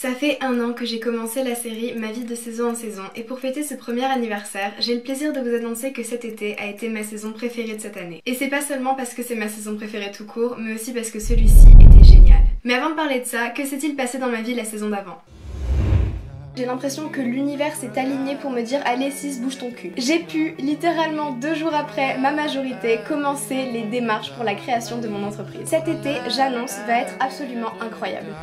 Ça fait 1 an que j'ai commencé la série Ma vie de saison en saison et pour fêter ce premier anniversaire, j'ai le plaisir de vous annoncer que cet été a été ma saison préférée de cette année. Et c'est pas seulement parce que c'est ma saison préférée tout court, mais aussi parce que celui-ci était génial. Mais avant de parler de ça, que s'est-il passé dans ma vie la saison d'avant ? J'ai l'impression que l'univers s'est aligné pour me dire allez sis, bouge ton cul. J'ai pu, littéralement 2 jours après ma majorité, commencer les démarches pour la création de mon entreprise. Cet été, j'annonce, va être absolument incroyable.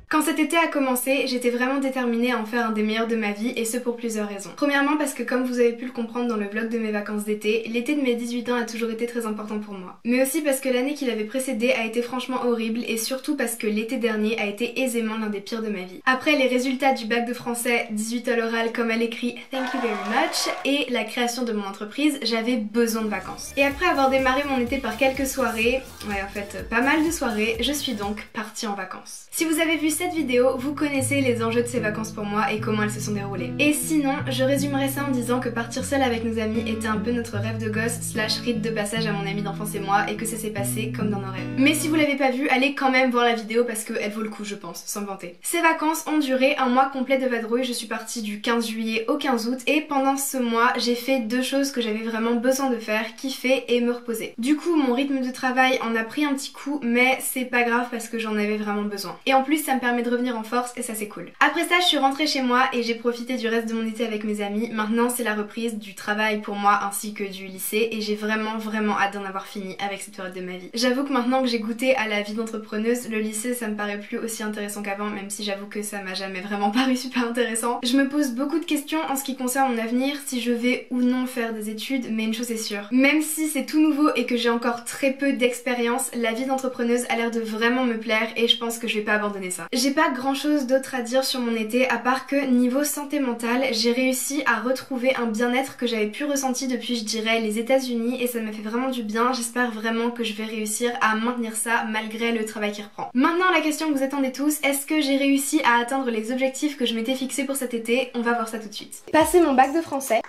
Quand cet été a commencé, j'étais vraiment déterminée à en faire un des meilleurs de ma vie et ce pour plusieurs raisons. Premièrement parce que comme vous avez pu le comprendre dans le vlog de mes vacances d'été, l'été de mes 18 ans a toujours été très important pour moi. Mais aussi parce que l'année qui l'avait précédée a été franchement horrible et surtout parce que l'été dernier a été aisément l'un des pires de ma vie. Après les résultats du bac de français, 18 à l'oral comme à l'écrit, thank you very much, et la création de mon entreprise, j'avais besoin de vacances. Et après avoir démarré mon été par quelques soirées, ouais en fait pas mal de soirées, je suis donc partie en vacances. Si vous avez vu cette vidéo, vous connaissez les enjeux de ces vacances pour moi et comment elles se sont déroulées. Et sinon, je résumerai ça en disant que partir seule avec nos amis était un peu notre rêve de gosse slash rite de passage à mon ami d'enfance et moi et que ça s'est passé comme dans nos rêves. Mais si vous l'avez pas vu, allez quand même voir la vidéo parce qu'elle vaut le coup je pense, sans me vanter. Ces vacances ont duré 1 mois complet de vadrouille, je suis partie du 15 juillet au 15 août et pendant ce mois, j'ai fait 2 choses que j'avais vraiment besoin de faire, kiffer et me reposer. Du coup, mon rythme de travail en a pris un petit coup, mais c'est pas grave parce que j'en avais vraiment besoin. Et en plus, ça me permet de revenir en force et ça c'est cool. Après ça, je suis rentrée chez moi et j'ai profité du reste de mon été avec mes amis. Maintenant, c'est la reprise du travail pour moi ainsi que du lycée et j'ai vraiment hâte d'en avoir fini avec cette période de ma vie. J'avoue que maintenant que j'ai goûté à la vie d'entrepreneuse, le lycée ça me paraît plus aussi intéressant qu'avant, même si j'avoue que ça m'a jamais vraiment paru super intéressant. Je me pose beaucoup de questions en ce qui concerne mon avenir, si je vais ou non faire des études, mais une chose est sûre, même si c'est tout nouveau et que j'ai encore très peu d'expérience, la vie d'entrepreneuse a l'air de vraiment me plaire et je pense que je vais pas abandonner ça. J'ai pas grand chose d'autre à dire sur mon été à part que niveau santé mentale, j'ai réussi à retrouver un bien-être que j'avais pu ressentir depuis je dirais les États-Unis et ça m'a fait vraiment du bien. J'espère vraiment que je vais réussir à maintenir ça malgré le travail qui reprend. Maintenant la question que vous attendez tous, est-ce que j'ai réussi à atteindre les objectifs que je m'étais fixés pour cet été? On va voir ça tout de suite. Passer mon bac de français,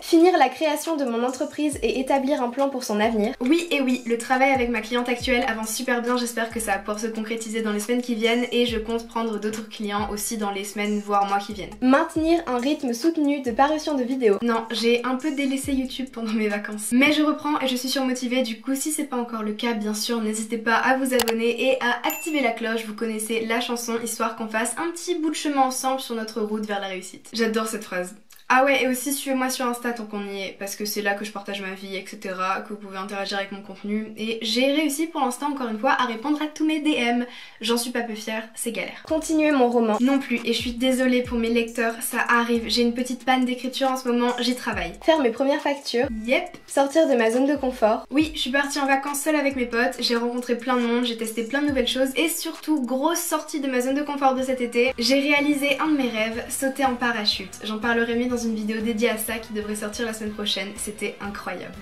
finir la création de mon entreprise et établir un plan pour son avenir. Oui et oui, le travail avec ma cliente actuelle avance super bien, j'espère que ça va pouvoir se concrétiser dans les semaines qui viennent et je compte prendre d'autres clients aussi dans les semaines voire mois qui viennent. Maintenir un rythme soutenu de parution de vidéos. Non, j'ai un peu délaissé YouTube pendant mes vacances. Mais je reprends et je suis surmotivée, du coup si c'est pas encore le cas, bien sûr n'hésitez pas à vous abonner et à activer la cloche, vous connaissez la chanson, histoire qu'on fasse un petit bout de chemin ensemble sur notre route vers la réussite. J'adore cette phrase. Ah ouais, et aussi suivez-moi sur Insta tant qu'on y est, parce que c'est là que je partage ma vie, etc., que vous pouvez interagir avec mon contenu, et j'ai réussi pour l'instant, encore une fois, à répondre à tous mes DM. J'en suis pas peu fière, c'est galère. Continuer mon roman, non plus, et je suis désolée pour mes lecteurs, ça arrive, j'ai une petite panne d'écriture en ce moment, j'y travaille. Faire mes premières factures, yep. Sortir de ma zone de confort. Oui, je suis partie en vacances seule avec mes potes, j'ai rencontré plein de monde, j'ai testé plein de nouvelles choses, et surtout, grosse sortie de ma zone de confort de cet été, j'ai réalisé un de mes rêves, sauter en parachute. J'en parlerai mieux dans une vidéo dédiée à ça qui devrait sortir la semaine prochaine, c'était incroyable.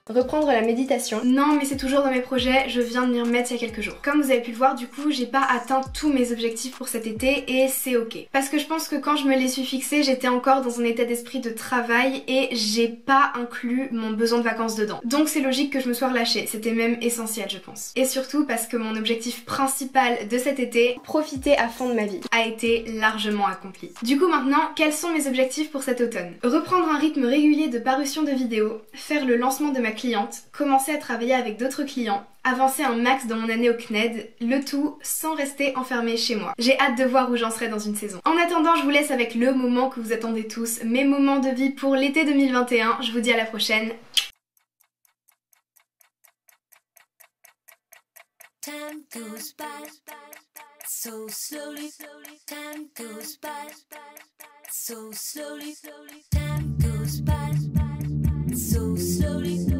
Reprendre la méditation. Non mais c'est toujours dans mes projets, je viens de m'y remettre il y a quelques jours. Comme vous avez pu le voir, du coup j'ai pas atteint tous mes objectifs pour cet été et c'est ok. Parce que je pense que quand je me les suis fixés, j'étais encore dans un état d'esprit de travail et j'ai pas inclus mon besoin de vacances dedans. Donc c'est logique que je me sois relâchée, c'était même essentiel je pense. Et surtout parce que mon objectif principal de cet été, profiter à fond de ma vie, a été largement accompli. Du coup maintenant, quels sont mes objectifs pour cet automne? Reprendre un rythme régulier de parution de vidéos, faire le lancement de ma cliente, commencer à travailler avec d'autres clients, avancer un max dans mon année au CNED, le tout sans rester enfermée chez moi. J'ai hâte de voir où j'en serai dans une saison. En attendant, je vous laisse avec le moment que vous attendez tous, mes moments de vie pour l'été 2021. Je vous dis à la prochaine. Time goes by so slowly. Time goes by so slowly. Time goes by so slowly.